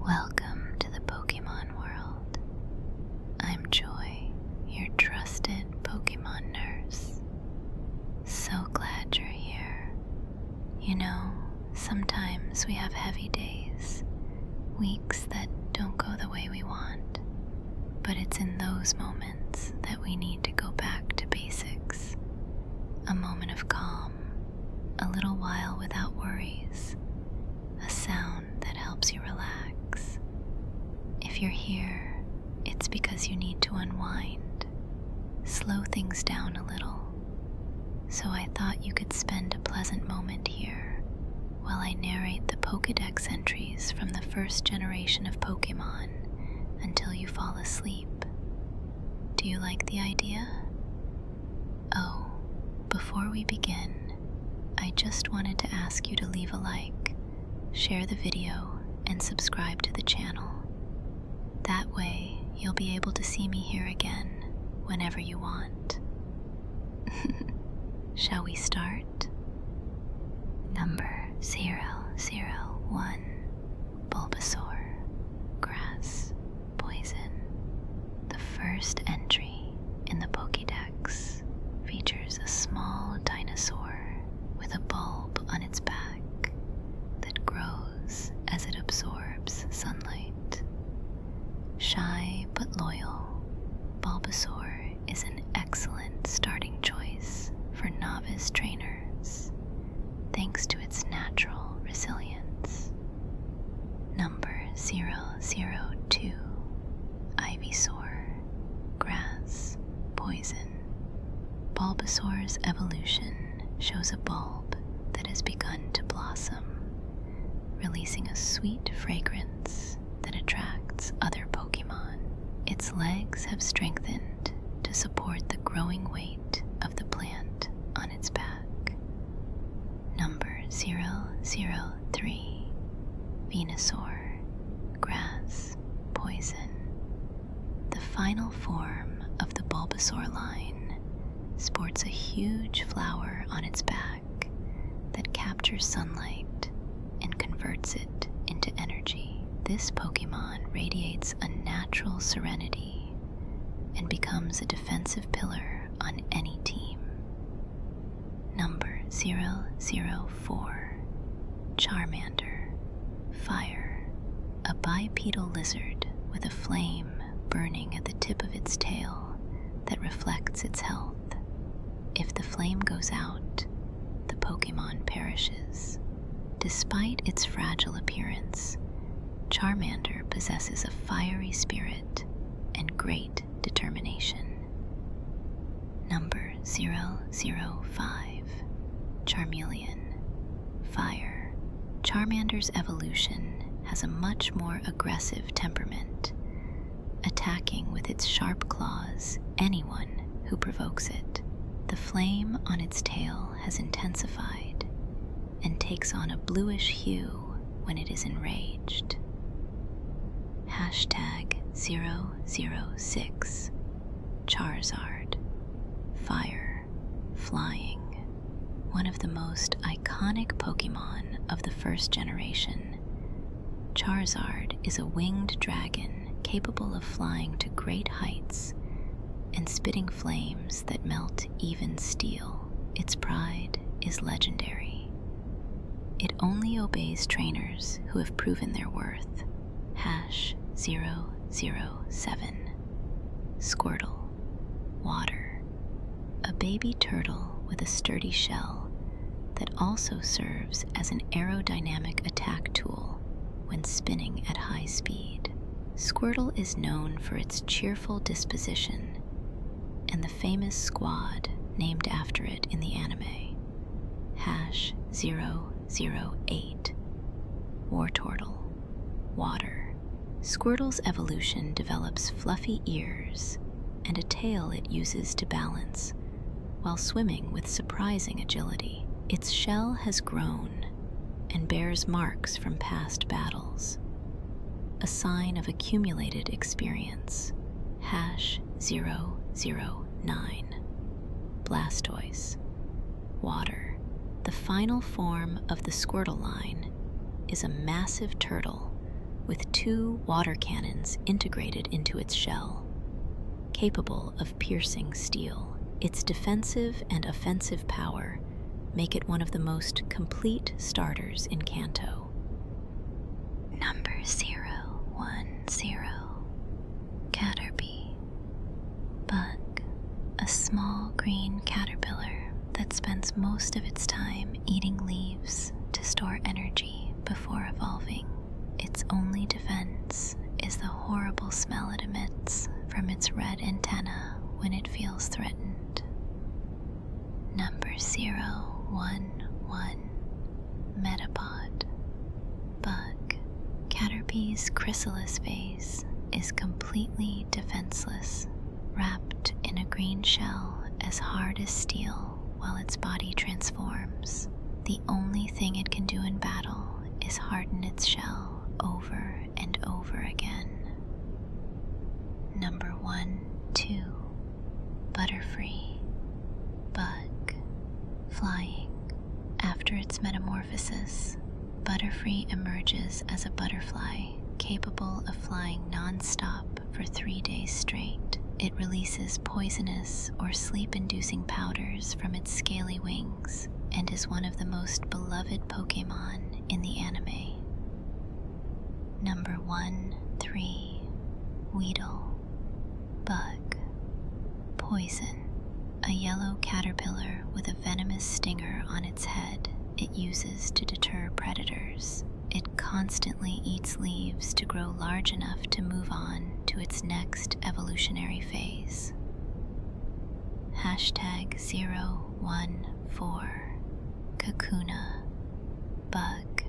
Welcome to the Pokemon world. I'm Joy, your trusted Pokemon nurse. So glad you're here. You know, sometimes we have heavy days, weeks that don't go the way we want, but it's in those moments that we need to go back to basics. A moment of calm, a little while without worries, a sound that helps you relax. If you're here, it's because you need to unwind, slow things down a little. So I thought you could spend a pleasant moment here while I narrate the Pokédex entries from the first generation of Pokémon until you fall asleep. Do you like the idea? Oh, before we begin, I just wanted to ask you to leave a like, share the video, and subscribe to the channel. That way, you'll be able to see me here again whenever you want. Shall we start? Number 001, Bulbasaur, Grass, Poison. The first entry in the Pokédex features a small dinosaur with a bulb on its back that grows as it absorbs sunlight. Shy but loyal, Bulbasaur is an excellent starting choice for novice trainers, thanks to its natural resilience. Number 002, Ivysaur, Grass, Poison. Bulbasaur's evolution shows a bulb that has begun to blossom, releasing a sweet fragrance that attracts other Pokemon. Its legs have strengthened to support the growing weight of the plant on its back. Number 003, Venusaur, Grass, Poison. The final form of the Bulbasaur line sports a huge flower on its back that captures sunlight and converts it into energy. This Pokemon radiates a natural serenity and becomes a defensive pillar on any team. Number 004, Charmander, Fire. A bipedal lizard with a flame burning at the tip of its tail that reflects its health. If the flame goes out, the Pokemon perishes. Despite its fragile appearance, Charmander possesses a fiery spirit and great determination. Number 005, Charmeleon, Fire. Charmander's evolution has a much more aggressive temperament, attacking with its sharp claws anyone who provokes it. The flame on its tail has intensified and takes on a bluish hue when it is enraged. Hashtag 006, Charizard, Fire, Flying. One of the most iconic Pokemon of the first generation, Charizard is a winged dragon capable of flying to great heights and spitting flames that melt even steel. Its pride is legendary. It only obeys trainers who have proven their worth. Hash 007, Squirtle, Water. A baby turtle with a sturdy shell that also serves as an aerodynamic attack tool when spinning at high speed. Squirtle is known for its cheerful disposition and the famous squad named after it in the anime. Hash 008, Wartortle, Water. Squirtle's evolution develops fluffy ears and a tail it uses to balance, while swimming with surprising agility. Its shell has grown and bears marks from past battles, a sign of accumulated experience. Hash 009, Blastoise, Water. The final form of the Squirtle line is a massive turtle with 2 water cannons integrated into its shell, capable of piercing steel. Its defensive and offensive power make it one of the most complete starters in Kanto. Number 010. Caterpie. Bug. A small green caterpillar that spends most of its time eating leaves to store energy before evolving. Its only defense is the horrible smell it emits from its red antenna when it feels threatened. Number 011. Metapod. Bug. Caterpie's chrysalis phase is completely defenseless, wrapped in a green shell as hard as steel while its body transforms. The only thing it can do in battle is harden its shell over and over again. Number 12. Butterfree. Bug. Flying. After its metamorphosis, Butterfree emerges as a butterfly capable of flying non-stop for 3 days straight. It releases poisonous or sleep-inducing powders from its scaly wings and is one of the most beloved Pokémon in the anime. Number 13. Weedle. Bug. Poison. A yellow caterpillar with a venomous stinger on its head it uses to deter predators. It constantly eats leaves to grow large enough to move on to its next evolutionary phase. #014. Kakuna. Bug.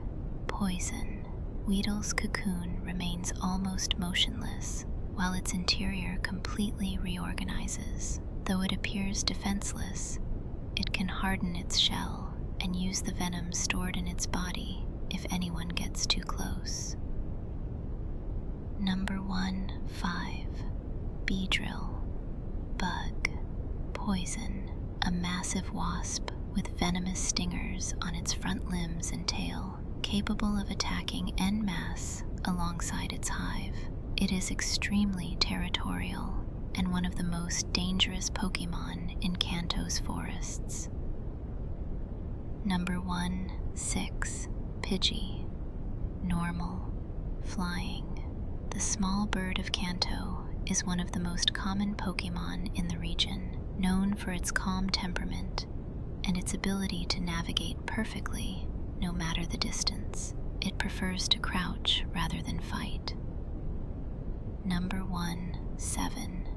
Poison. Weedle's cocoon remains almost motionless while its interior completely reorganizes. Though it appears defenseless, it can harden its shell and use the venom stored in its body if anyone gets too close. Number 15. Beedrill. Bug. Poison. A massive wasp with venomous stingers on its front limbs and tail, capable of attacking en masse alongside its hive. It is extremely territorial and one of the most dangerous Pokémon in Kanto's forests. Number 16. Pidgey. Normal. Flying. The small bird of Kanto is one of the most common Pokémon in the region, known for its calm temperament and its ability to navigate perfectly no matter the distance. It prefers to crouch rather than fight. Number 17.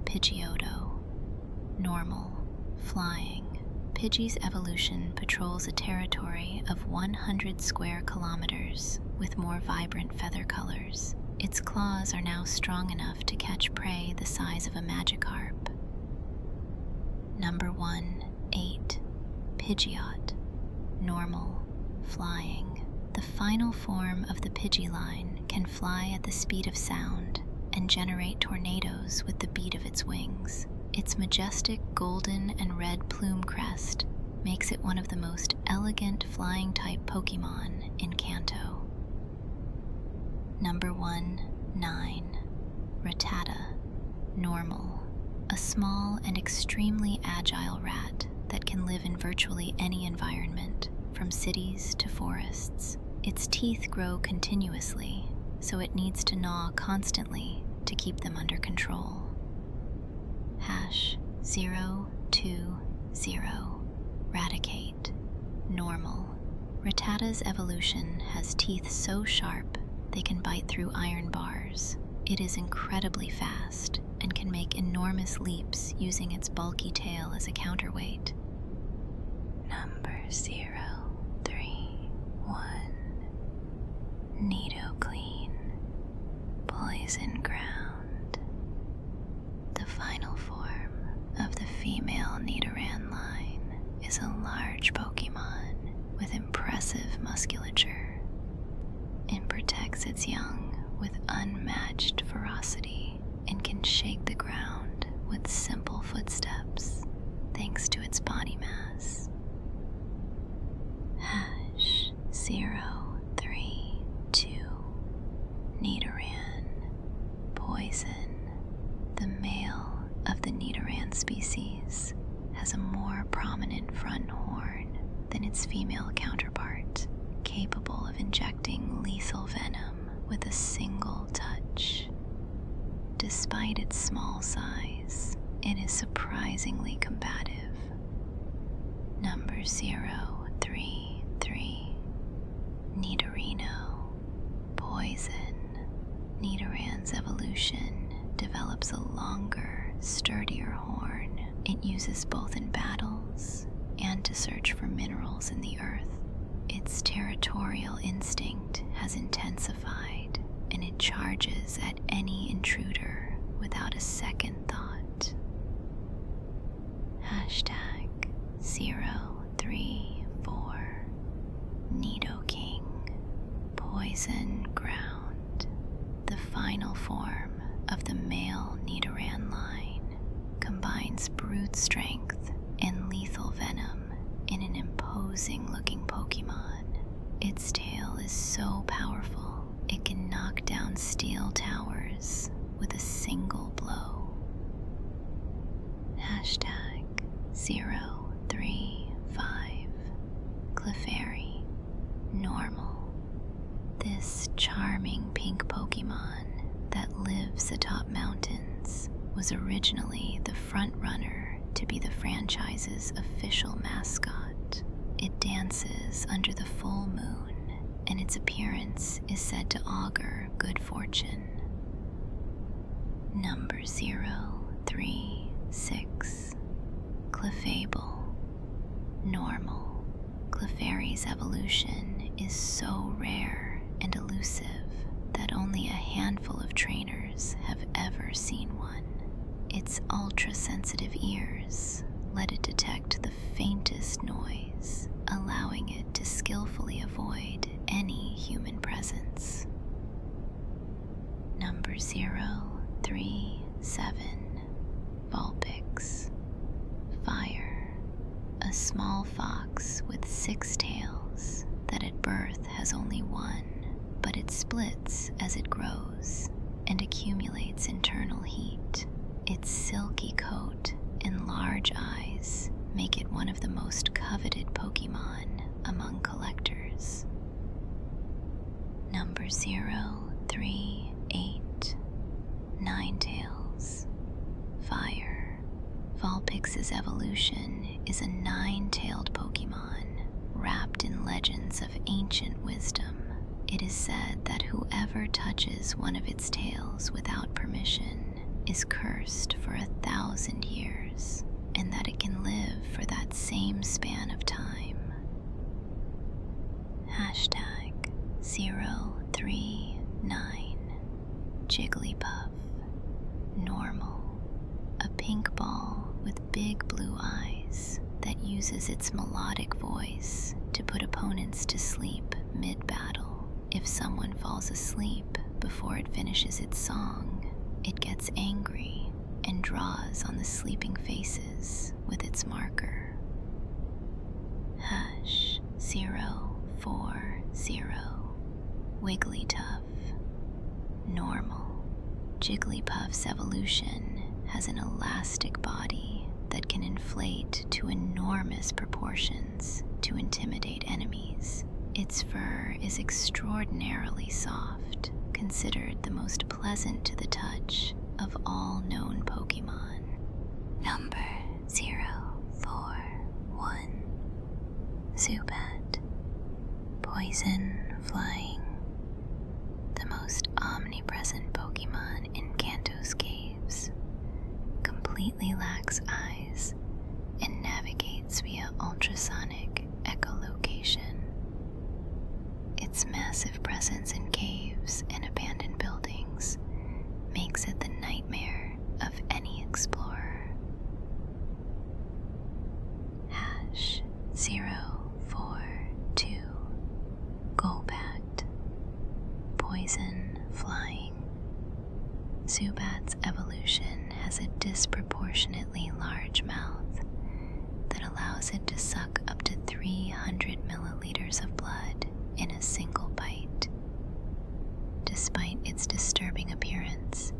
Pidgeotto. Normal. Flying. Pidgey's evolution patrols a territory of 100 square kilometers with more vibrant feather colors. Its claws are now strong enough to catch prey the size of a Magikarp. Number 18. Pidgeot. Normal. Flying. The final form of the Pidgey line can fly at the speed of sound and generate tornadoes with the beat of its wings. Its majestic golden and red plume crest makes it one of the most elegant flying-type Pokémon in Kanto. Number 19. Rattata. Normal. A small and extremely agile rat that can live in virtually any environment, from cities to forests. Its teeth grow continuously, so it needs to gnaw constantly to keep them under control. #020. Raticate. Normal. Rattata's evolution has teeth so sharp they can bite through iron bars. It is incredibly fast and can make enormous leaps using its bulky tail as a counterweight. Number 031. Nidoqueen. Poison ground. The final form of the female Nidoran line is a large Pokémon with impressive musculature. It protects its young with unmatched ferocity and can shake the ground with simple footsteps thanks to its body mass. #032. species has a more prominent front horn than its female counterpart, capable of injecting lethal venom with a single touch. Despite its small size, it is surprisingly combative. Number 033. Nidorino. Poison. Nidoran's evolution develops a longer, sturdier horn. It uses both in battles and to search for minerals in the earth. Its territorial instinct has intensified, and it charges at any intruder without a second thought. Hashtag 034. Nidoking. Poison ground. The final form of the male Nidoran line combines brute strength and lethal venom in an imposing-looking Pokemon. Its tail is so powerful, it can knock down steel towers with a single blow. Hashtag 035. Clefairy. Normal. This charming pink Pokemon that lives atop mountains was originally the front runner to be the franchise's official mascot. It dances under the full moon, and its appearance is said to augur good fortune. Number 036. Clefable. Normal. Clefairy's evolution is so rare and elusive that only a handful of trainers have ever seen one. Its ultra-sensitive ears let it detect the faintest noise, allowing it to skillfully avoid any human presence. Number 037. Vulpix. Fire. A small fox with 6 tails that at birth has only one, but it splits as it grows and accumulates internal heat. Its silky coat and large eyes make it one of the most coveted Pokemon among collectors. Number 038. Ninetales. Fire. Vulpix's evolution is a 9-tailed Pokemon wrapped in legends of ancient wisdom. It is said that whoever touches one of its tails without permission is cursed for 1,000 years, and that it can live for that same span of time. Hashtag 039. Jigglypuff. Normal. A pink ball with big blue eyes that uses its melodic voice to put opponents to sleep mid-battle. If someone falls asleep before it finishes its song, it gets angry and draws on the sleeping faces with its marker. Hash 040. Wigglytuff. Normal. Jigglypuff's evolution has an elastic body that can inflate to enormous proportions to intimidate enemies. Its fur is extraordinarily soft, considered the most pleasant to the touch of all known Pokemon. Number 041. Zubat. Poison flying. The most omnipresent Pokemon in Kanto's caves. Completely lacks eyes and navigates via ultrasonic echolocation. Its massive presence in caves and abandoned buildings makes it the nightmare of any explorer. Hash 042. Golbat. Poison flying. Zubat's evolution has a disproportionately large mouth that allows it to suck up to 300 milliliters of blood in a single bite. Despite its disturbing appearance,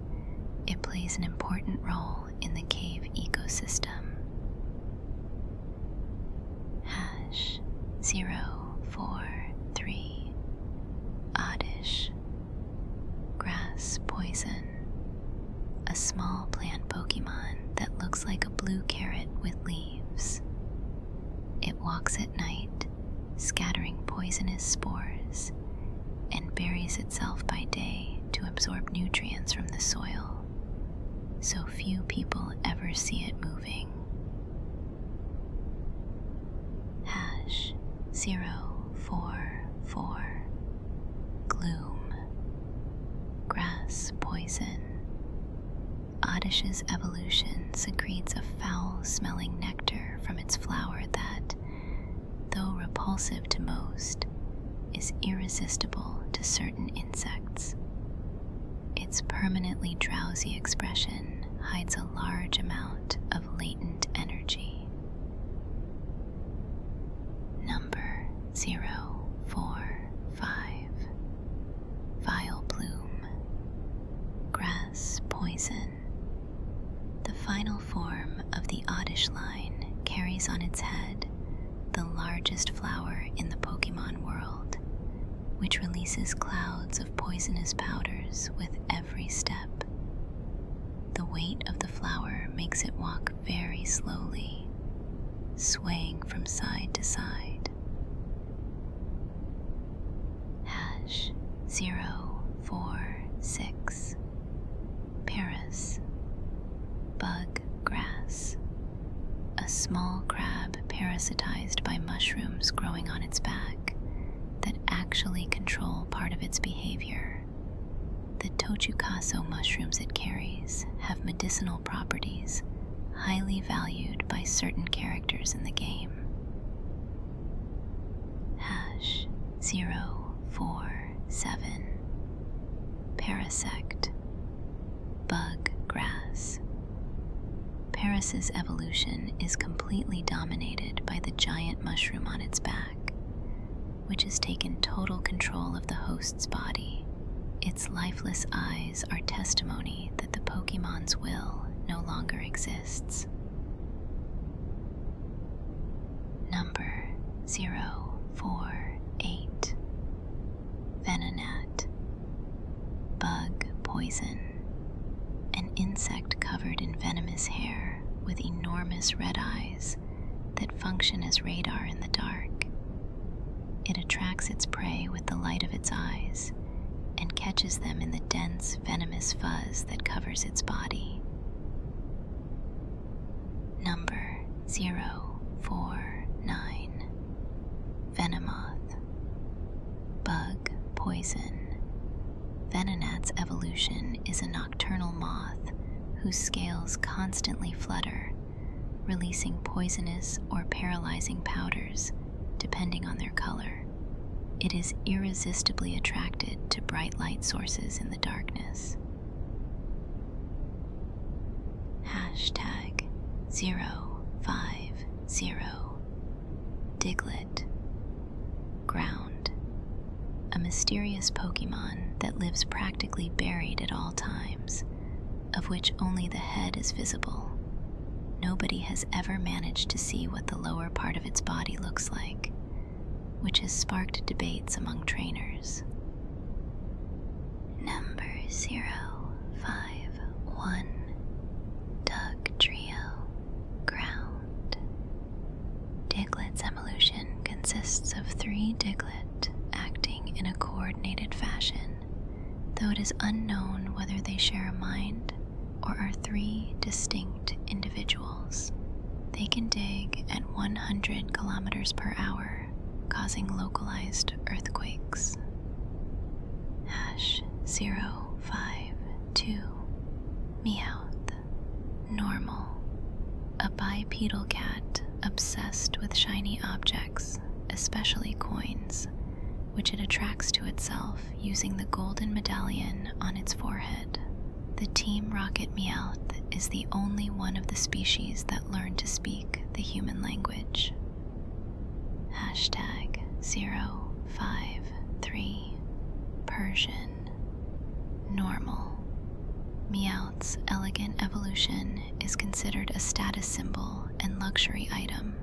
it plays an important role in the cave ecosystem. ecosystem. Hash 043 Oddish. Grass Poison. A small plant Pokemon that looks like a blue carrot with leaves. It walks at night, scattering poisonous spores, and buries itself by day to absorb nutrients from the soil, so few people ever see it moving. Hash 044 Gloom. Grass Poison. Oddish's evolution secretes a foul-smelling nectar from its flower that, though repulsive to most, is irresistible to certain insects. Its permanently drowsy expression hides a large amount of latent energy. Number 045 Vileplume. Grass Poison. The final form of the Oddish line carries on its head the largest flower in the Pokémon world, which releases clouds of poisonous powders with every step. The weight of the flower makes it walk very slowly, swaying from side to side. Hash 046 Paris. Bug Grass. A small crab parasitized by mushrooms growing on its back that actually control part of its behavior. The Tochukaso mushrooms it carries have medicinal properties highly valued by certain characters in the game. Hash 047 Parasect. Bug Grass. Paris's evolution is completely dominated by the giant mushroom on its back, which has taken total control of the host's body. Its lifeless eyes are testimony that the Pokemon's will no longer exists. Number 048 Venonat. Bug Poison. An insect covered in venomous hair with enormous red eyes that function as radar in the dark. It attracts its prey with the light of its eyes and catches them in the dense, venomous fuzz that covers its body. Number 049 Venomoth. Bug Poison. Venonat's evolution is a nocturnal moth whose scales constantly flutter, releasing poisonous or paralyzing powders depending on their color. It is irresistibly attracted to bright light sources in the darkness. Hashtag 050 Diglett. Ground. A mysterious Pokemon that lives practically buried at all times, of which only the head is visible. Nobody has ever managed to see what the lower part of its body looks like, which has sparked debates among trainers. Number 051 Dugtrio. Ground. Diglett's evolution consists of 3 Diglett acting in a coordinated fashion, though it is unknown whether they share a mind or are 3 distinct individuals. They can dig at 100 kilometers per hour, causing localized earthquakes. Hash 052 Meowth. Normal. A bipedal cat obsessed with shiny objects, especially coins, which it attracts to itself using the golden medallion on its forehead. The Team Rocket Meowth is the only one of the species that learned to speak the human language. Hashtag 053 Persian. Normal. Meowth's elegant evolution is considered a status symbol and luxury item,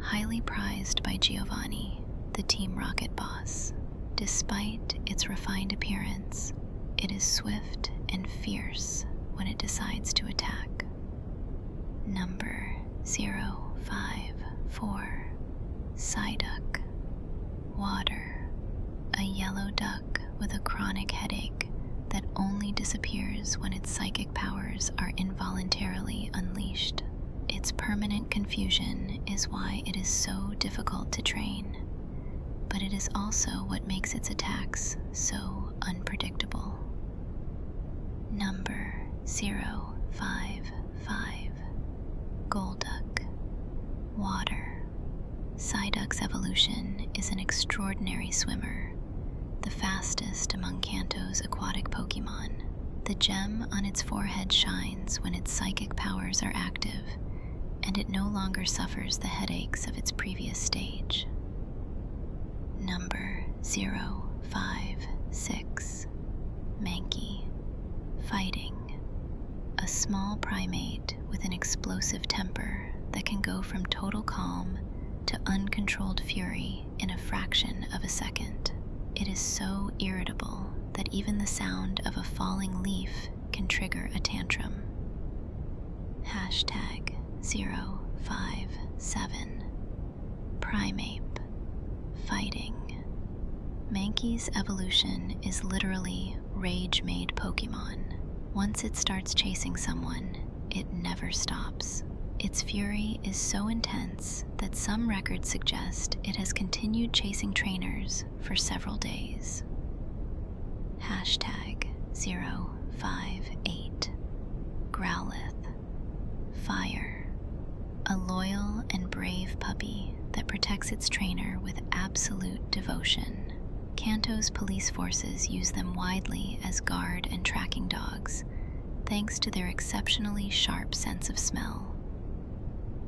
highly prized by Giovanni, the Team Rocket boss. Despite its refined appearance, it is swift and fierce when it decides to attack. Number 054. Psyduck. Water. A yellow duck with a chronic headache that only disappears when its psychic powers are involuntarily unleashed. Its permanent confusion is why it is so difficult to train, but it is also what makes its attacks so unpredictable. Number 055. Golduck. Water. Psyduck's evolution is an extraordinary swimmer, the fastest among Kanto's aquatic Pokémon. The gem on its forehead shines when its psychic powers are active, and it no longer suffers the headaches of its previous stage. Number 056. Mankey. Fighting. A small primate with an explosive temper that can go from total calm to uncontrolled fury in a fraction of a second. It is so irritable that even the sound of a falling leaf can trigger a tantrum. Hashtag 057. Primeape. Fighting. Mankey's evolution is literally rage-made Pokémon. Once it starts chasing someone, it never stops. Its fury is so intense that some records suggest it has continued chasing trainers for several days. Hashtag 058. Growlithe. Fire. A loyal and brave puppy that protects its trainer with absolute devotion. Kanto's police forces use them widely as guard and tracking dogs, thanks to their exceptionally sharp sense of smell.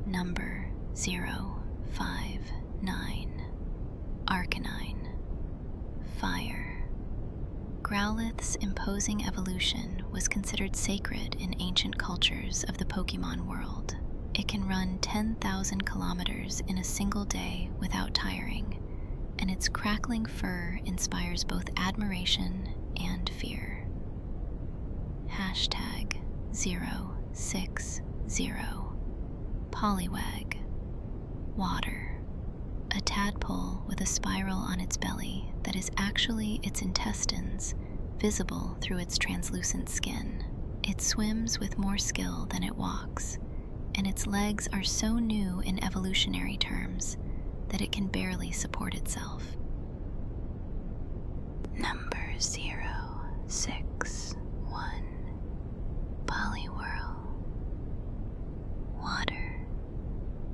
Number 059. Arcanine. Fire. Growlithe's imposing evolution was considered sacred in ancient cultures of the Pokémon world. It can run 10,000 kilometers in a single day without tiring, and its crackling fur inspires both admiration and fear. Hashtag 060. Poliwag. Water. A tadpole with a spiral on its belly that is actually its intestines, visible through its translucent skin. It swims with more skill than it walks, and its legs are so new in evolutionary terms that it can barely support itself. Number 061. Poliwhirl. Water.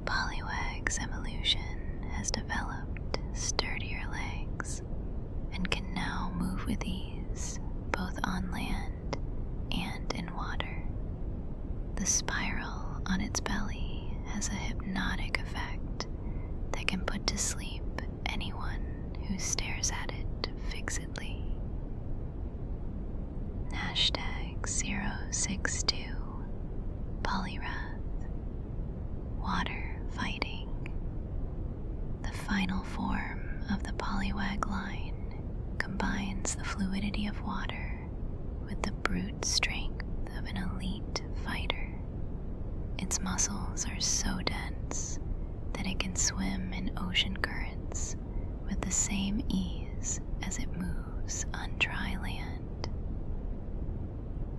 Poliwag's evolution has developed sturdier legs and can now move with ease both on land and in water. The spiral on its belly has a hypnotic effect that can put to sleep anyone who stares at it fixedly. Hashtag 062. Poliwrath. Water. Fighting. The final form of the Poliwag line combines the fluidity of water with the brute strength of an elite fighter. Its muscles are so dense that it can swim in ocean currents with the same ease as it moves on dry land.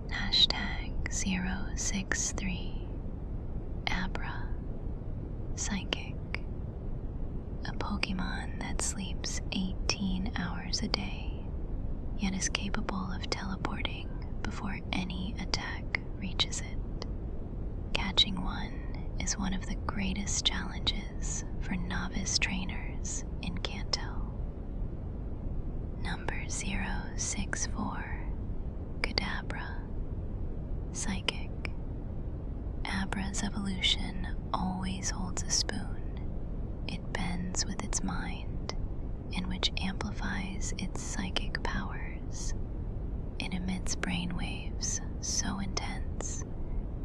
Hashtag 063. Abra. Psychic. A Pokémon that sleeps 18 hours a day, yet is capable of teleporting before any attack reaches it. Catching one is one of the greatest challenges for novice trainers in Kanto. Number 064. Kadabra. Psychic. Abra's evolution always holds a spoon. It bends with its mind, in which amplifies its psychic powers. It emits brainwaves so intense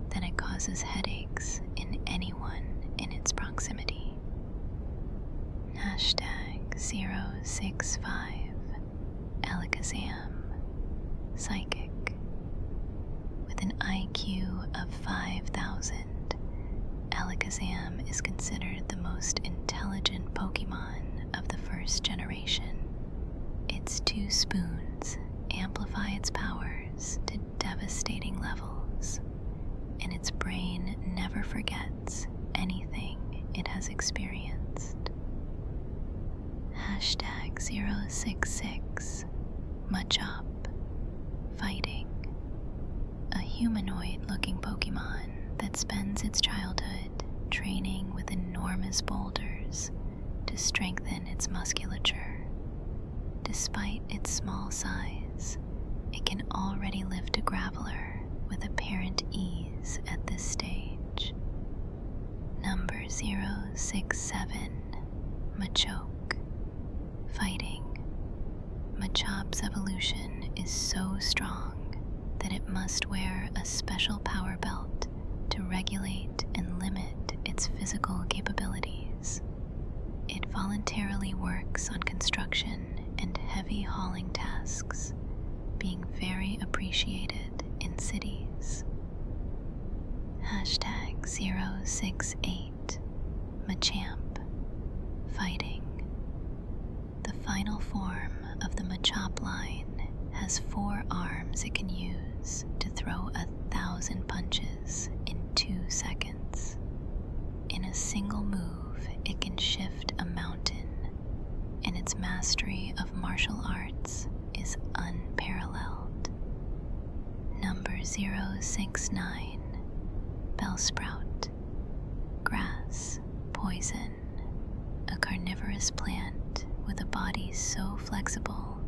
that it causes headaches in anyone in its proximity. Hashtag 065 Alakazam, Psychic. With an IQ of 5,000, Alakazam is considered the most intelligent Pokemon of the first generation. Its 2 spoons amplify its powers to devastating levels, and its brain never forgets anything it has experienced. Hashtag 066 Machop, Fighting. A humanoid-looking Pokemon that spends its childhood training with enormous boulders to strengthen its musculature. Despite its small size, it can already lift a Graveler with apparent ease at this stage. Number 067 Machoke, Fighting. Machop's evolution is so strong that it must wear a special power belt to regulate and limit its physical capabilities. It voluntarily works on construction and heavy hauling tasks, being very appreciated in cities. Hashtag 068 Machamp, Fighting. The final form of the Machop line has 4 arms it can use to throw 1,000 punches in 2 seconds. In a single move, it can shift a mountain, and its mastery of martial arts is unparalleled. Number 069 Bellsprout, Grass, Poison. A carnivorous plant with a body so flexible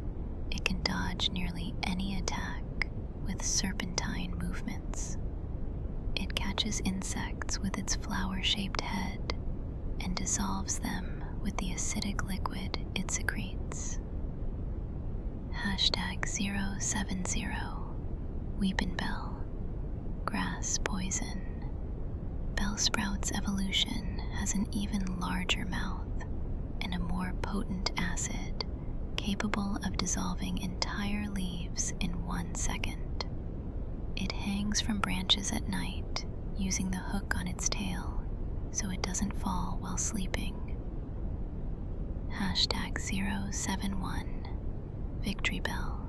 it can dodge nearly any attack with serpentine movements. It catches insects with its flower-shaped head and dissolves them with the acidic liquid it secretes. Hashtag 070 Weepinbell, Grass, Poison. Bellsprout's evolution has an even larger mouth and a more potent acid capable of dissolving entire leaves in 1 second. It hangs from branches at night using the hook on its tail so it doesn't fall while sleeping. Hashtag 071 Victory Bell,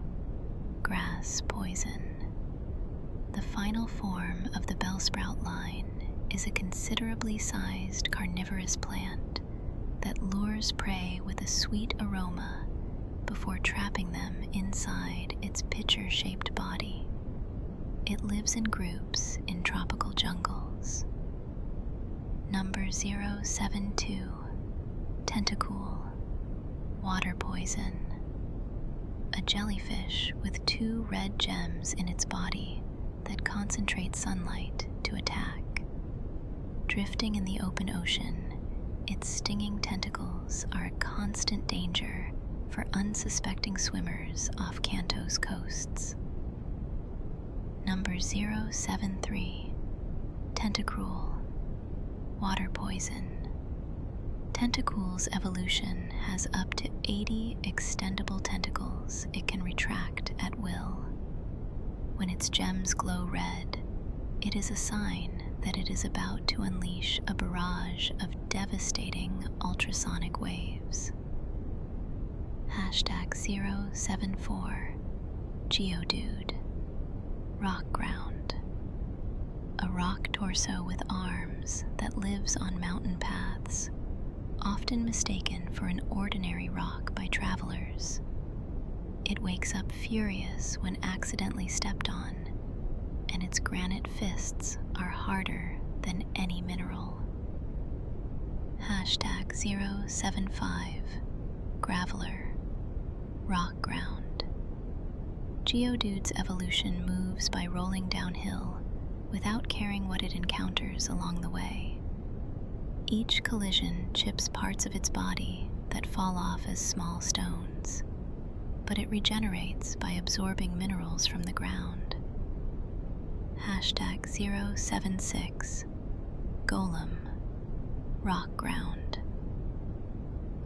Grass, Poison. The final form of the Bellsprout line is a considerably sized carnivorous plant that lures prey with a sweet aroma before trapping them inside its pitcher-shaped body. It lives in groups in tropical jungles. Number 072 Tentacool, Water Poison. A jellyfish with 2 red gems in its body that concentrate sunlight to attack. Drifting in the open ocean, its stinging tentacles are a constant danger for unsuspecting swimmers off Kanto's coasts. Number 073 Tentacruel, Water Poison. Tentacool's evolution has up to 80 extendable tentacles it can retract at will. When its gems glow red, it is a sign that it is about to unleash a barrage of devastating ultrasonic waves. Hashtag 074 Geodude, Rock Ground. A rock torso with arms that lives on mountain paths, often mistaken for an ordinary rock by travelers. It wakes up furious when accidentally stepped on, and its granite fists are harder than any mineral. Hashtag 075 Graveler, Rock Ground. Geodude's evolution moves by rolling downhill without caring what it encounters along the way. Each collision chips parts of its body that fall off as small stones, but it regenerates by absorbing minerals from the ground. Hashtag 076 Golem, rock ground.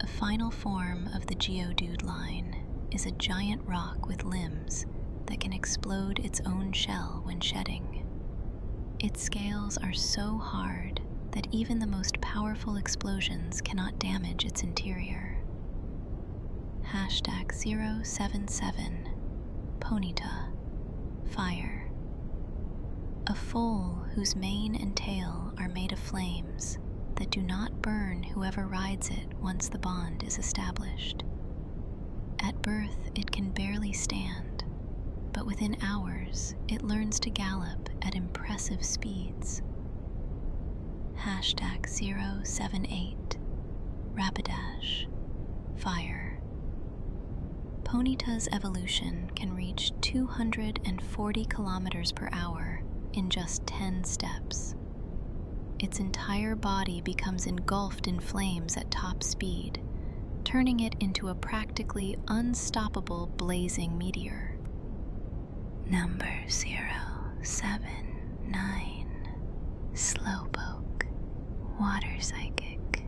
A final form of the Geodude line is a giant rock with limbs that can explode its own shell when shedding. Its scales are so hard that even the most powerful explosions cannot damage its interior. Hashtag 077 Ponyta, fire. A foal whose mane and tail are made of flames that do not burn whoever rides it once the bond is established. At birth, it can barely stand, but within hours, it learns to gallop at impressive speeds. Hashtag 078 Rapidash, fire. Ponyta's evolution can reach 240 kilometers per hour in just 10 steps. Its entire body becomes engulfed in flames at top speed, turning it into a practically unstoppable blazing meteor. Number 079 Slowpoke, water psychic.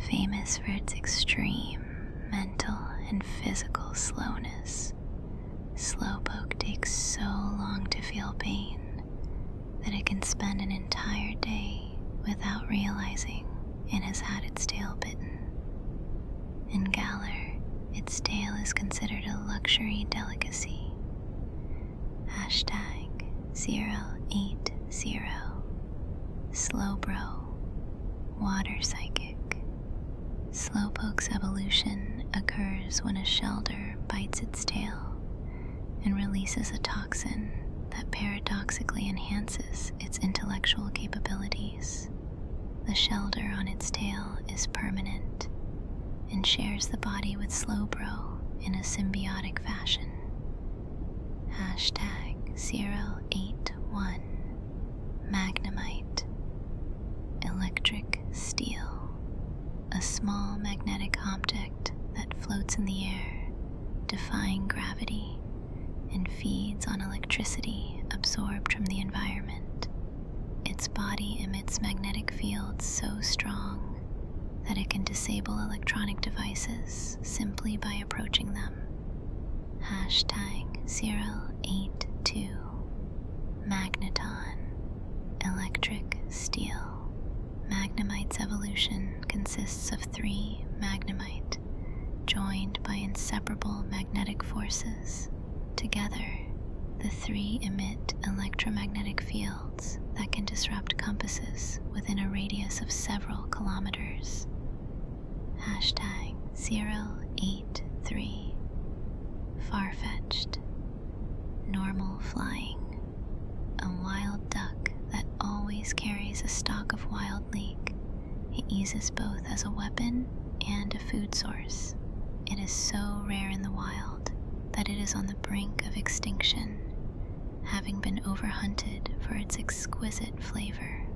Famous for its extreme mental and physical slowness, Slowpoke takes so long to feel pain that it can spend an entire day without realizing it has had its tail bitten. In Galar, its tail is considered a luxury delicacy. Hashtag 080 Slowbro, water psychic. Slowpoke's evolution occurs when a shelder bites its tail and releases a toxin that paradoxically enhances its intellectual capabilities. The shelder on its tail is permanent and shares the body with Slowbro in a symbiotic fashion. Hashtag 081 Magnemite, electric steel. A small magnetic object that floats in the air, defying gravity, and feeds on electricity absorbed from the environment. Its body emits magnetic fields so strong that it can disable electronic devices simply by approaching them. Hashtag 082 Magneton, electric steel. Magnemite's evolution consists of 3 Magnemite, joined by inseparable magnetic forces. Together, the 3 emit electromagnetic fields that can disrupt compasses within a radius of several kilometers. Hashtag 083 Farfetch'd, normal flying. A wild duck that always carries a stock of wild leek. It uses both as a weapon and a food source. It is so rare in the wild that it is on the brink of extinction, having been overhunted for its exquisite flavor.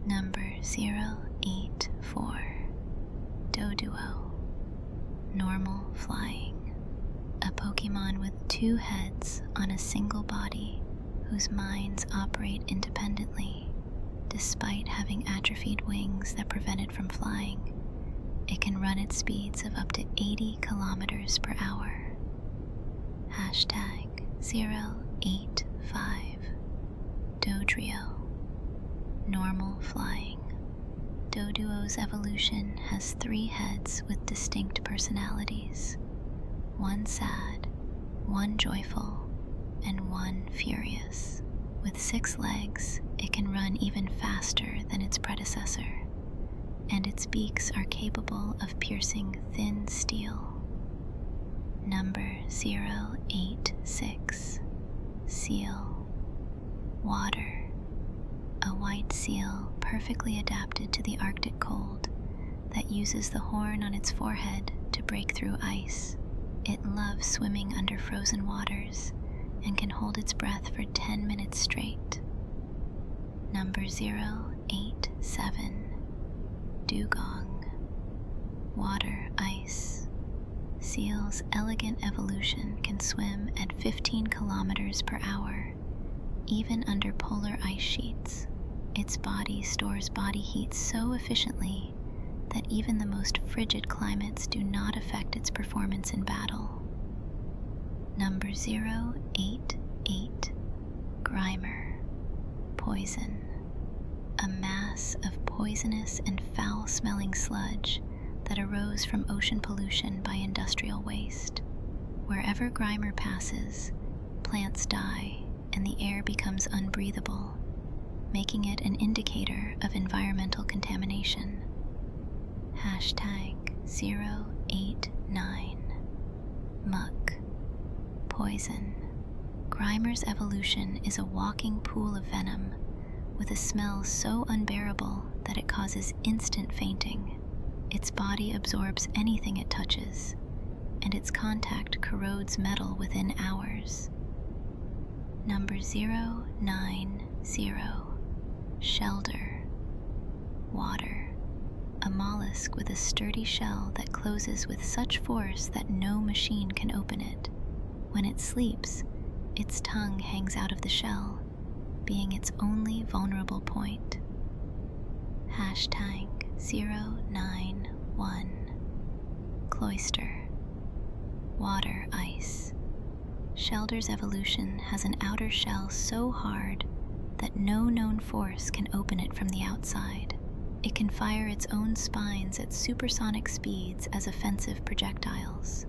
Number 084 Doduo, normal flying. A Pokémon with 2 heads on a single body whose minds operate independently. Despite having atrophied wings that prevent it from flying, it can run at speeds of up to 80 kilometers per hour. Hashtag 085 Dodrio, normal flying. Doduo's evolution has 3 heads with distinct personalities, 1 sad, 1 joyful, and 1 furious. With 6 legs, it can run even faster than its predecessor, and its beaks are capable of piercing thin steel. Number 086 Seal, water. A white seal perfectly adapted to the Arctic cold that uses the horn on its forehead to break through ice. It loves swimming under frozen waters and can hold its breath for 10 minutes straight. Number 087 Dugong, water ice. Seal's elegant evolution can swim at 15 kilometers per hour Even under polar ice sheets, its body stores body heat so efficiently that even the most frigid climates do not affect its performance in battle. Number 088, Grimer, Poison. A mass of poisonous and foul-smelling sludge that arose from ocean pollution by industrial waste. Wherever Grimer passes, plants die and the air becomes unbreathable, making it an indicator of environmental contamination. #089, Muck, Poison. Grimer's evolution is a walking pool of venom with a smell so unbearable that it causes instant fainting. Its body absorbs anything it touches, and its contact corrodes metal within hours. Number 090, Shelder, Water. A mollusk with a sturdy shell that closes with such force that no machine can open it. When it sleeps, its tongue hangs out of the shell, being its only vulnerable point. #091, Cloyster, Water Ice. Shelder's evolution has an outer shell so hard that no known force can open it from the outside. It can fire its own spines at supersonic speeds as offensive projectiles.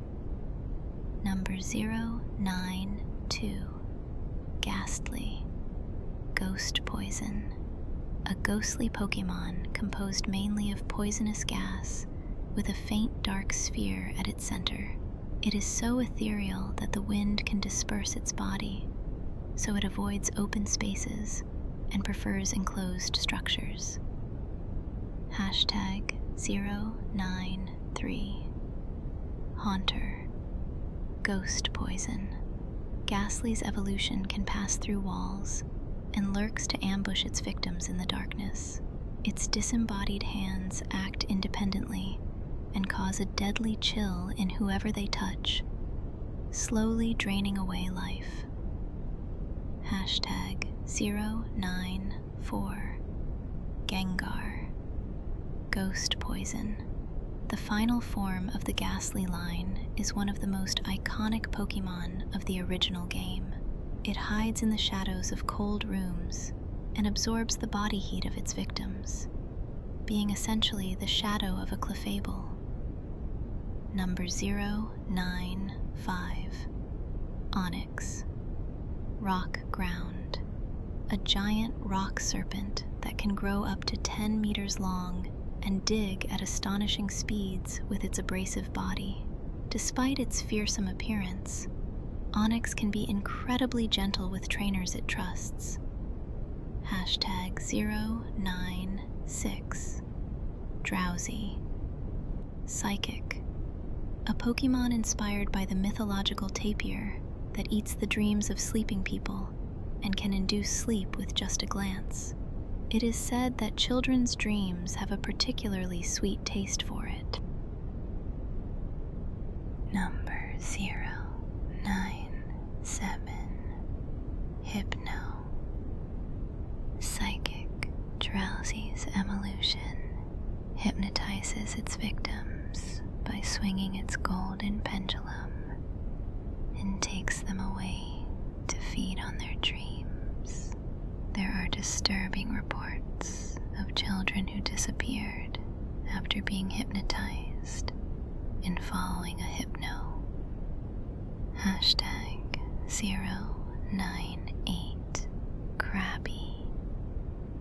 Number 092, Ghastly, Ghost Poison. A ghostly Pokémon composed mainly of poisonous gas with a faint dark sphere at its center. It is so ethereal that the wind can disperse its body, so it avoids open spaces and prefers enclosed structures. #093, Haunter, Ghost Poison. Ghastly's evolution can pass through walls and lurks to ambush its victims in the darkness. Its disembodied hands act independently and cause a deadly chill in whoever they touch, slowly draining away life. #094, Gengar, Ghost Poison. The final form of the Ghastly line is one of the most iconic Pokémon of the original game. It hides in the shadows of cold rooms and absorbs the body heat of its victims, being essentially the shadow of a Clefable. Number 095, Onyx, Rock Ground. A giant rock serpent that can grow up to 10 meters long and dig at astonishing speeds with its abrasive body. Despite its fearsome appearance, Onyx can be incredibly gentle with trainers it trusts. #096, Drowsy, Psychic. A Pokémon inspired by the mythological tapir that eats the dreams of sleeping people and can induce sleep with just a glance. It is said that children's dreams have a particularly sweet taste for it. Number 097, Hypno, Psychic. Drowsy's evolution hypnotizes its victims by swinging its golden pendulum and takes them away to feed on their dreams. There are disturbing reports of children who disappeared after being hypnotized and following a hypno. #098, Crabby,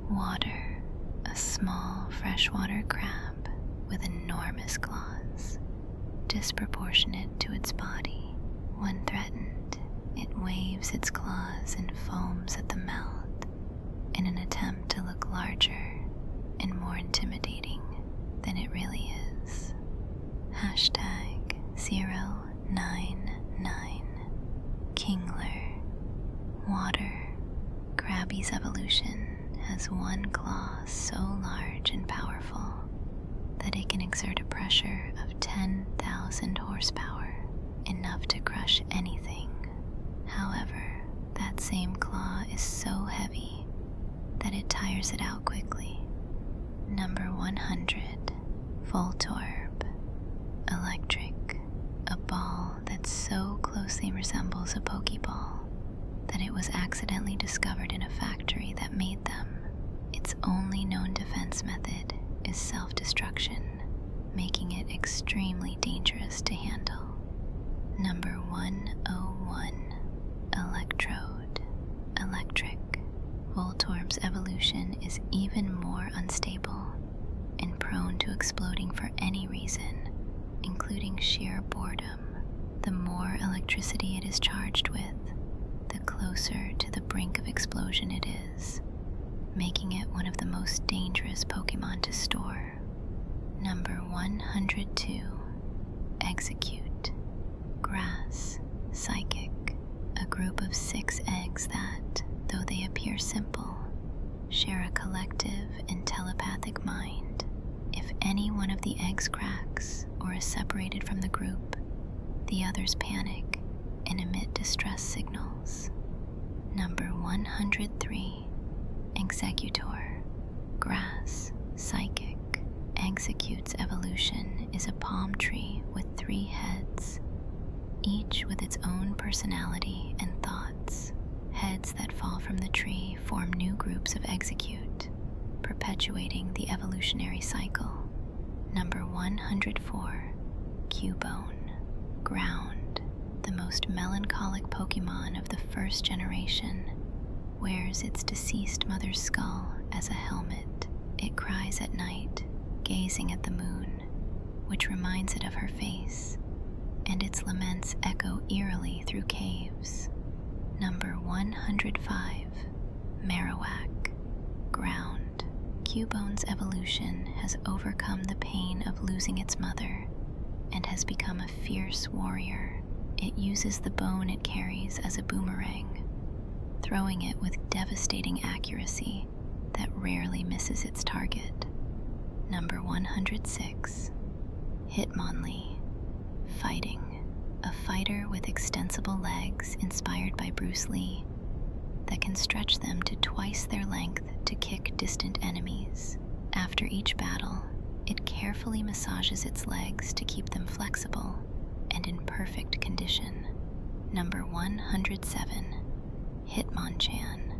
Water. A small freshwater crab with enormous claws, disproportionate to its body. When threatened, it waves its claws and foams at the mouth in an attempt to look larger and more intimidating than it really is. #099, Kingler, Water. Crabby's evolution has one claw so large and powerful that it can exert a pressure of 10,000 horsepower, enough to crush anything. However, that same claw is so figures it out quickly. Number 100, Voltorb, electric, a ball that so closely resembles a Pokeball that it was accidentally discovered in a factory that made them. Its only known defense method is self-destruction, making it extremely dangerous to handle. Number 101, Electrode, electric. Voltorb's evolution is even more unstable and prone to exploding for any reason, including sheer boredom. The more electricity it is charged with, the closer to the brink of explosion it is, making it one of the most dangerous Pokemon to store. Number 102, Execute, grass, psychic, a group of 6 eggs that, though they appear simple, share a collective and telepathic mind. If any one of the eggs cracks or is separated from the group, the others panic and emit distress signals. Number 103, Executor, grass, psychic. Execute's evolution is a palm tree with 3 heads, each with its own personality and thoughts. Heads that fall from the tree form new groups of Execute, perpetuating the evolutionary cycle. Number 104, Cubone, ground. The most melancholic Pokemon of the first generation wears its deceased mother's skull as a helmet. It cries at night, gazing at the moon, which reminds it of her face, and its laments echo eerily through caves. Number 105, Marowak, ground. Cubone's evolution has overcome the pain of losing its mother and has become a fierce warrior. It uses the bone it carries as a boomerang, throwing it with devastating accuracy that rarely misses its target. Number 106, Hitmonlee, fighting. A fighter with extensible legs inspired by Bruce Lee that can stretch them to twice their length to kick distant enemies. After each battle, it carefully massages its legs to keep them flexible and in perfect condition. Number 107, Hitmonchan,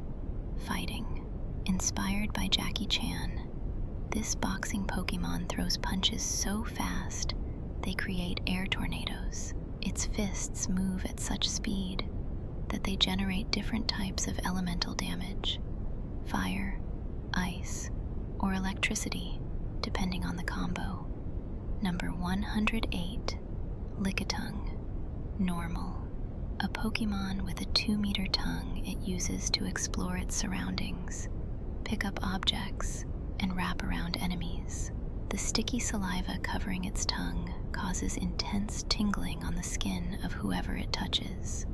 fighting. Inspired by Jackie Chan, this boxing Pokemon throws punches so fast they create air tornadoes. Its fists move at such speed that they generate different types of elemental damage: fire, ice, or electricity, depending on the combo. Number 108, Lickitung, normal. A Pokemon with a 2-meter tongue it uses to explore its surroundings, pick up objects, and wrap around enemies. The sticky saliva covering its tongue causes intense tingling on the skin of whoever it touches.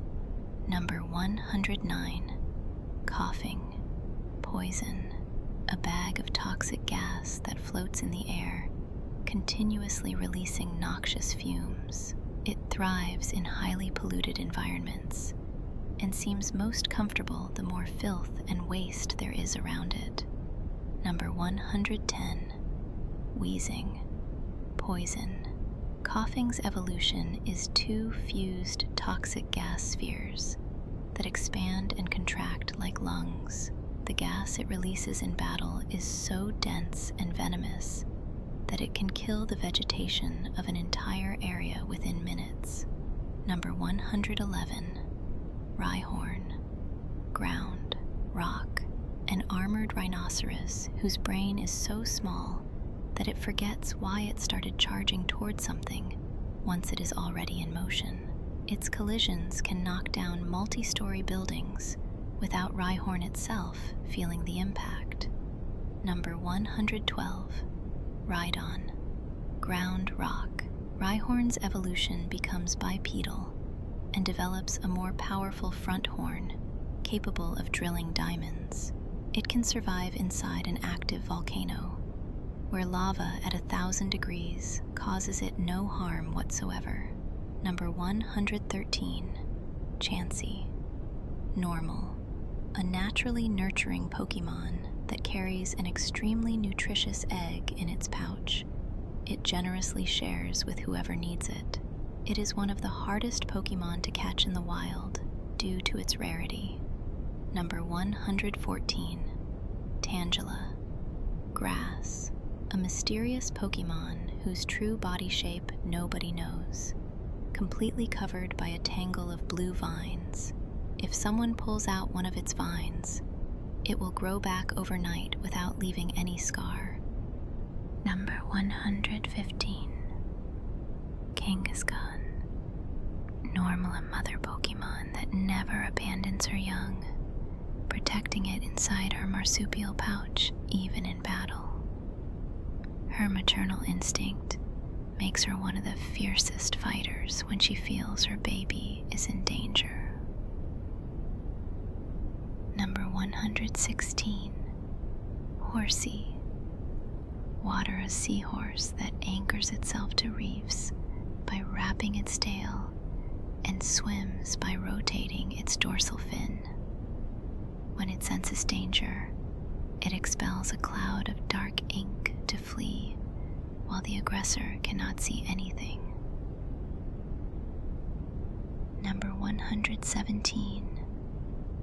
Number 109, Coughing, poison. A bag of toxic gas that floats in the air, continuously releasing noxious fumes. It thrives in highly polluted environments and seems most comfortable the more filth and waste there is around it. Number 110, Wheezing, poison. Coughing's evolution is 2 fused toxic gas spheres that expand and contract like lungs. The gas it releases in battle is so dense and venomous that it can kill the vegetation of an entire area within minutes. Number 111, Rhyhorn, ground, rock. An armored rhinoceros whose brain is so small that it forgets why it started charging towards something once it is already in motion. Its collisions can knock down multi-story buildings without Rhyhorn itself feeling the impact. Number 112, Rhydon, ground rock. Rhyhorn's evolution becomes bipedal and develops a more powerful front horn capable of drilling diamonds. It can survive inside an active volcano, where lava at 1,000 degrees causes it no harm whatsoever. Number 113, Chansey, normal. A naturally nurturing Pokemon that carries an extremely nutritious egg in its pouch. It generously shares with whoever needs it. It is one of the hardest Pokémon to catch in the wild due to its rarity. Number 114. Tangela. Grass. A mysterious Pokémon whose true body shape nobody knows. Completely covered by a tangle of blue vines. If someone pulls out one of its vines, it will grow back overnight without leaving any scar. Number 115. Kangaskhan. Normal a mother Pokémon that never abandons her young, protecting it inside her marsupial pouch even in battle. Her maternal instinct makes her one of the fiercest fighters when she feels her baby is in danger. Number 116. Horsey. Water a seahorse that anchors itself to reefs by wrapping its tail and swims by rotating its dorsal fin. When it senses danger, it expels a cloud of dark ink to flee, while the aggressor cannot see anything. Number 117.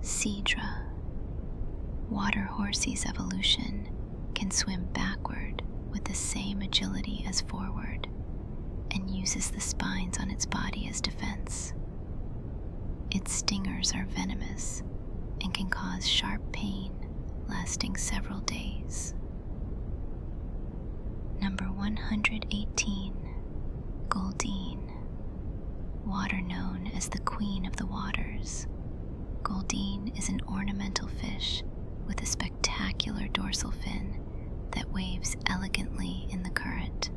Seadra. Water Horsey's evolution can swim backward with the same agility as forward, and uses the spines on its body as defense. Its stingers are venomous and can cause sharp pain lasting several days. Number 118. Goldeen. Water known as the Queen of the Waters, Goldeen is an ornamental fish with a spectacular dorsal fin that waves elegantly in the current.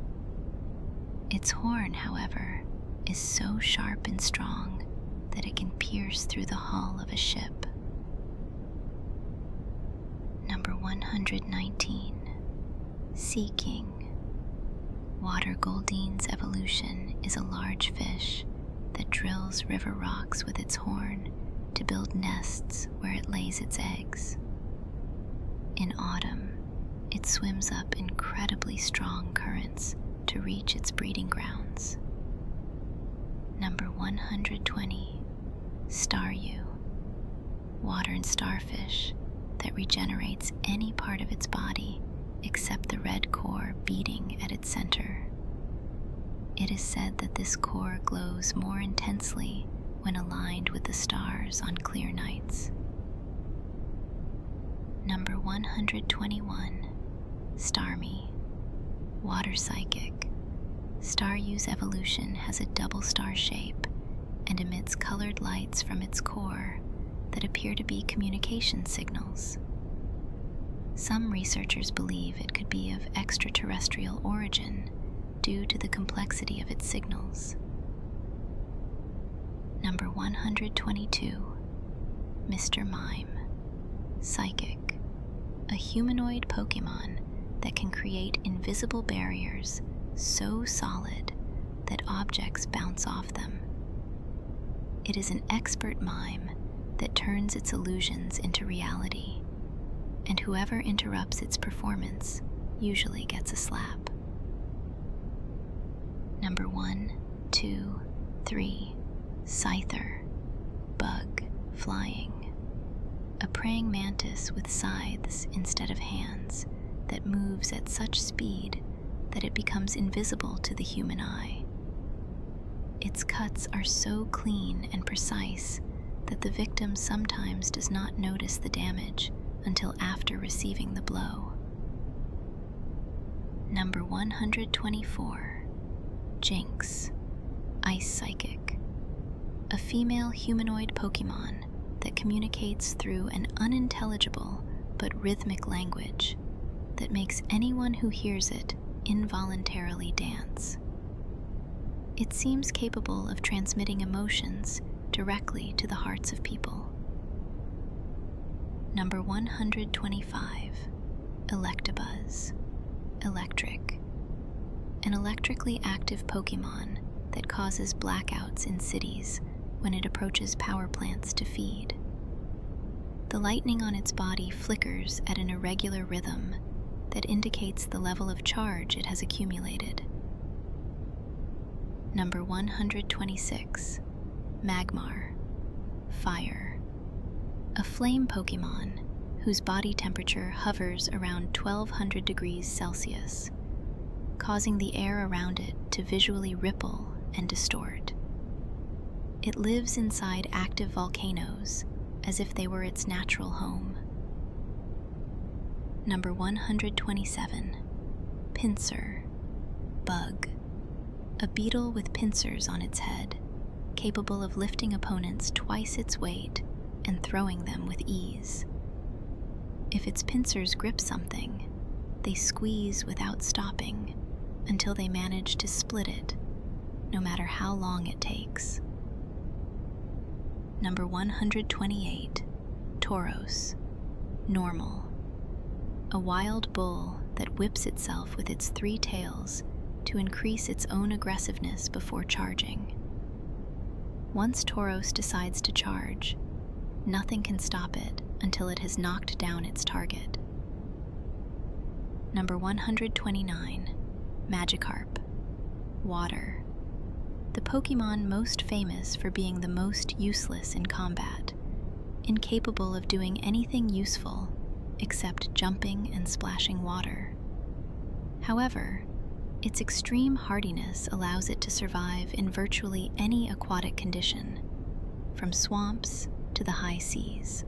Its horn, however, is so sharp and strong that it can pierce through the hull of a ship. Number 119. Sea King. Water Goldeen's evolution is a large fish that drills river rocks with its horn to build nests where it lays its eggs. In autumn, it swims up incredibly strong currents to reach its breeding grounds. Number 120. Staryu. Water and starfish that regenerates any part of its body except the red core beating at its center. It is said that this core glows more intensely when aligned with the stars on clear nights. Number 121. Starmie. Water Psychic. Staryu's evolution has a double star shape and emits colored lights from its core that appear to be communication signals. Some researchers believe it could be of extraterrestrial origin due to the complexity of its signals. Number 122. Mr. Mime. Psychic. A humanoid Pokémon that can create invisible barriers so solid that objects bounce off them. It is an expert mime that turns its illusions into reality, and whoever interrupts its performance usually gets a slap. Number 1, 2, 3. Scyther. Bug. Flying. A praying mantis with scythes instead of hands that moves at such speed that it becomes invisible to the human eye. Its cuts are so clean and precise that the victim sometimes does not notice the damage until after receiving the blow. Number 124. Jinx. Ice Psychic. A female humanoid Pokémon that communicates through an unintelligible but rhythmic language that makes anyone who hears it involuntarily dance. It seems capable of transmitting emotions directly to the hearts of people. Number 125. Electabuzz. Electric. An electrically active Pokémon that causes blackouts in cities when it approaches power plants to feed. The lightning on its body flickers at an irregular rhythm that indicates the level of charge it has accumulated. Number 126, Magmar, Fire. A flame Pokémon whose body temperature hovers around 1200 degrees Celsius, causing the air around it to visually ripple and distort. It lives inside active volcanoes as if they were its natural home. Number 127, Pinsir, Bug. A beetle with pincers on its head, capable of lifting opponents twice its weight and throwing them with ease. If its pincers grip something, they squeeze without stopping until they manage to split it, no matter how long it takes. Number 128, Tauros, Normal. A wild bull that whips itself with its 3 tails to increase its own aggressiveness before charging. Once Tauros decides to charge, nothing can stop it until it has knocked down its target. Number 129, Magikarp, Water. The Pokémon most famous for being the most useless in combat, incapable of doing anything useful except jumping and splashing water. However, its extreme hardiness allows it to survive in virtually any aquatic condition, from swamps to the high seas.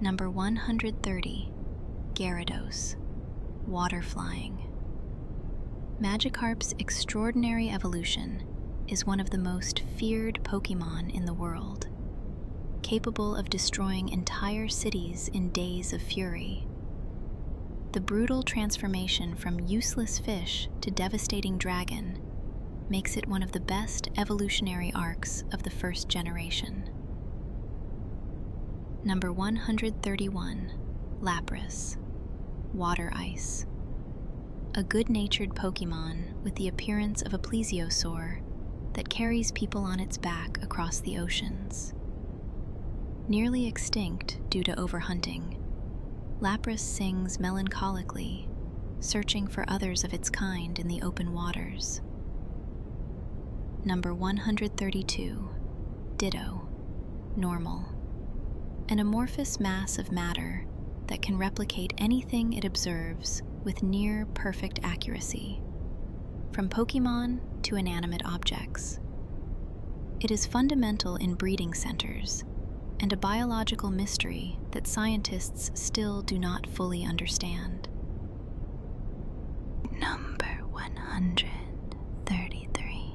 Number 130, Gyarados, Water Flying. Magikarp's extraordinary evolution is one of the most feared Pokémon in the world, capable of destroying entire cities in days of fury. The brutal transformation from useless fish to devastating dragon makes it one of the best evolutionary arcs of the first generation. Number 131, Lapras, Water Ice. A good-natured Pokémon with the appearance of a plesiosaur that carries people on its back across the oceans. Nearly extinct due to overhunting, Lapras sings melancholically, searching for others of its kind in the open waters. Number 132, Ditto, Normal. An amorphous mass of matter that can replicate anything it observes with near-perfect accuracy, from Pokémon to inanimate objects. It is fundamental in breeding centers and a biological mystery that scientists still do not fully understand. Number 133,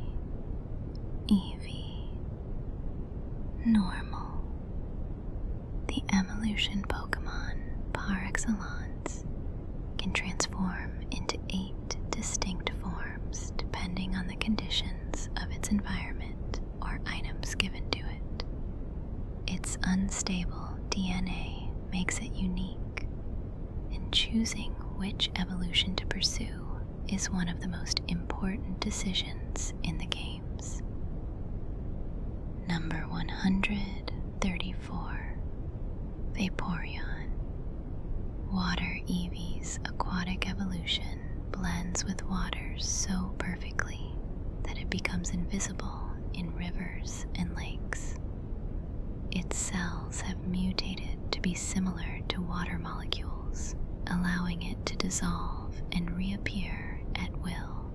Eevee, Normal. The evolution Pokémon par excellence can transform into 8 distinct forms depending on the conditions of its environment or items given to it. Its unstable DNA makes it unique, and choosing which evolution to pursue is one of the most important decisions in the games. Number 134, Vaporeon. Water Eevee's aquatic evolution blends with water so perfectly that it becomes invisible in rivers and lakes. Its cells have mutated to be similar to water molecules, allowing it to dissolve and reappear at will.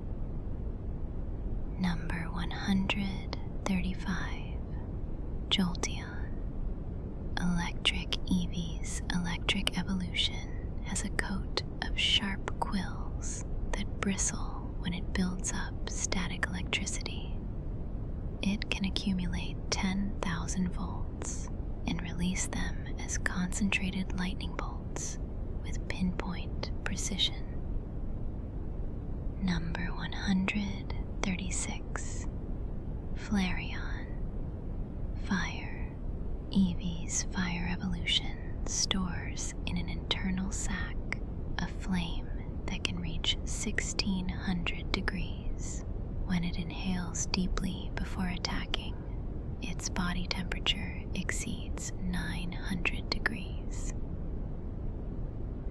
Number 135, Jolteon. Electric Eevee's electric evolution has a coat of sharp quills that bristle when it builds up static electricity. It can accumulate 10,000 volts and release them as concentrated lightning bolts with pinpoint precision. Number 136, Flareon, Fire. Eevee's fire evolution stores in an internal sac a flame that can reach 1600 degrees. When it inhales deeply before attacking, its its body temperature exceeds 900 degrees.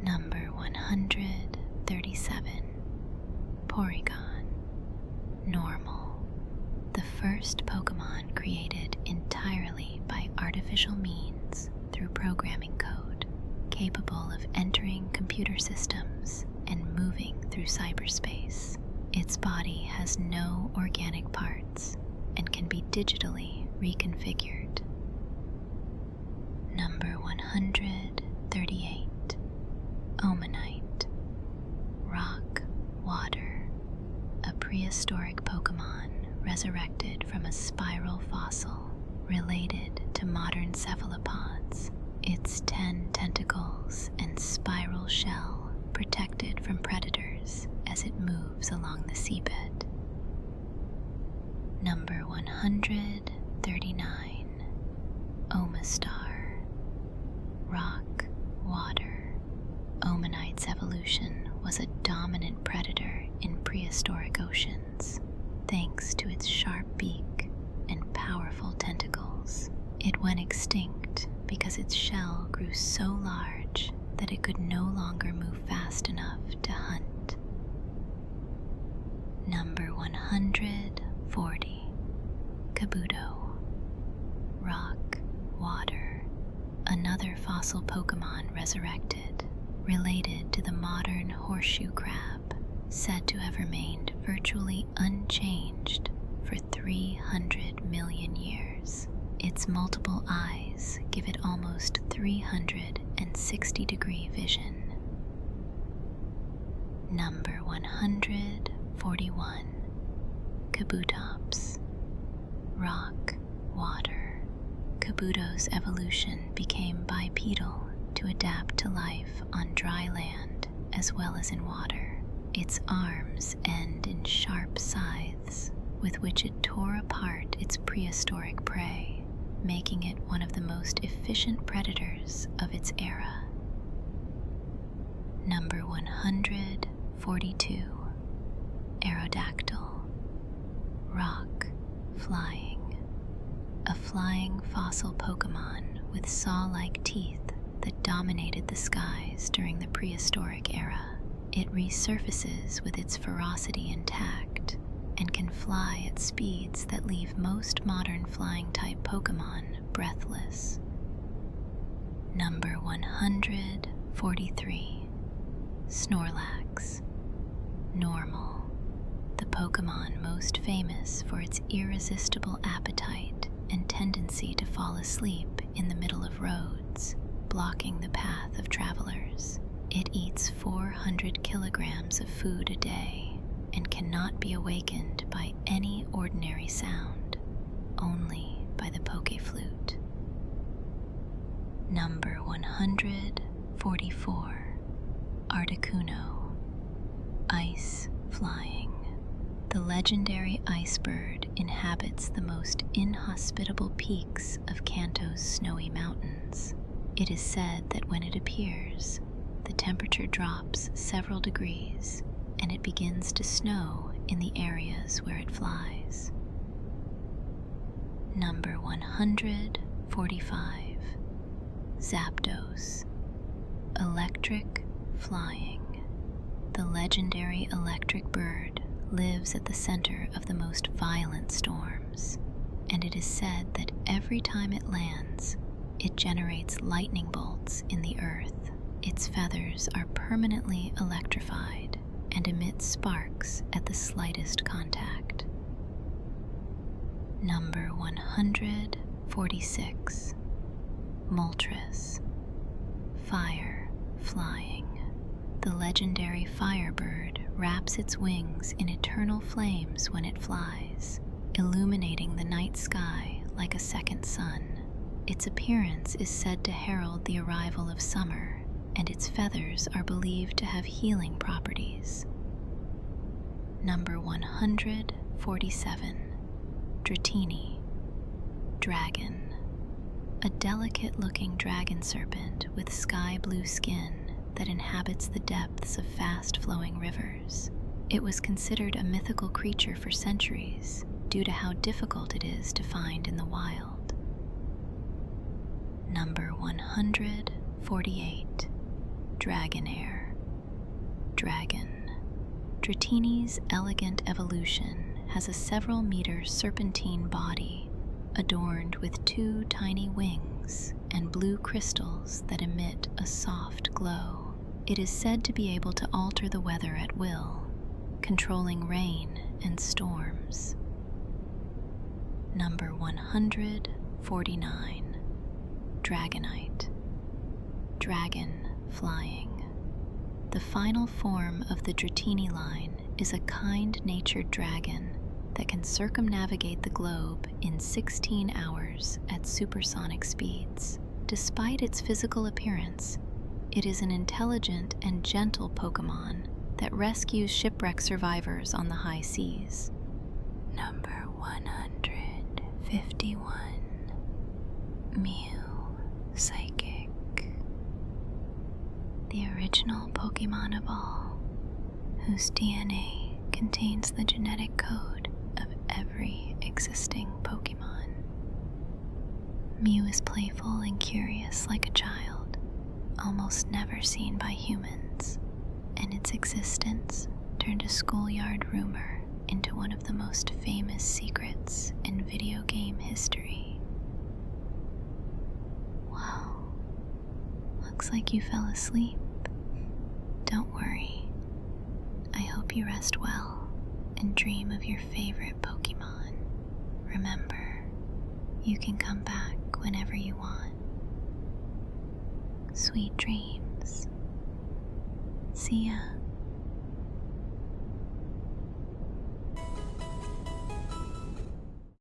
Number 137. Porygon. Normal. The first Pokemon created entirely by artificial means through programming code, capable of entering computer systems and moving through cyberspace. Its body has no organic parts and can be digitally reconfigured. Number 138. Omanite. Rock, water. A prehistoric Pokemon resurrected from a spiral fossil related to modern cephalopods. Its 10 tentacles and spiral shell protected from predators as it moves along the seabed. Number 139. Omastar. Rock, water. Omanite's evolution was a dominant predator in prehistoric oceans, thanks to its sharp beak and powerful tentacles. It went extinct because its shell grew so large that it could no longer move fast enough to hunt. Number 140. Kabuto. Rock, water. Another fossil Pokemon resurrected, related to the modern horseshoe crab, said to have remained virtually unchanged for 300 million years. Its multiple eyes give it almost 360-degree vision. Number 141. Kabutops. Rock, water. Kabuto's evolution became bipedal to adapt to life on dry land as well as in water. Its arms end in sharp scythes with which it tore apart its prehistoric prey, making it one of the most efficient predators of its era. Number 142. Aerodactyl. Rock, flying. A flying fossil Pokemon with saw-like teeth that dominated the skies during the prehistoric era. It resurfaces with its ferocity intact and can fly at speeds that leave most modern flying-type Pokemon breathless. Number 143. Snorlax. Normal. The Pokemon most famous for its irresistible appetite and tendency to fall asleep in the middle of roads, blocking the path of travelers. It eats 400 kilograms of food a day and cannot be awakened by any ordinary sound, only by the Pokeflute. Number 144. Articuno. Ice flying. The legendary ice bird inhabits the most inhospitable peaks of Kanto's snowy mountains. It is said that when it appears, the temperature drops several degrees and it begins to snow in the areas where it flies. Number 145. Zapdos. Electric flying. The legendary electric bird lives at the center of the most violent storms, and it is said that every time it lands, it generates lightning bolts in the earth. Its feathers are permanently electrified and emit sparks at the slightest contact. Number 146. Moltres. Fire flying. The legendary firebird wraps its wings in eternal flames when it flies, illuminating the night sky like a second sun. Its appearance is said to herald the arrival of summer, and its feathers are believed to have healing properties. Number 147. Dratini. Dragon. A delicate-looking dragon serpent with sky-blue skin that inhabits the depths of fast-flowing rivers. It was considered a mythical creature for centuries due to how difficult it is to find in the wild. Number 148. Dragonair. Dragon. Dratini's elegant evolution has a several-meter serpentine body adorned with 2 tiny wings and blue crystals that emit a soft glow. It is said to be able to alter the weather at will, controlling rain and storms. Number 149. Dragonite. Dragon flying. The final form of the Dratini line is a kind-natured dragon that can circumnavigate the globe in 16 hours at supersonic speeds. Despite its physical appearance, it is an intelligent and gentle Pokémon that rescues shipwreck survivors on the high seas. Number 151. Mew Psychic. The original Pokémon of all, whose DNA contains the genetic code of every existing Pokémon. Mew is playful and curious like a child, almost never seen by humans, and its existence turned a schoolyard rumor into one of the most famous secrets in video game history. Wow, looks like you fell asleep. Don't worry. I hope you rest well and dream of your favorite Pokémon. Remember, you can come back whenever you want. Sweet dreams. See ya.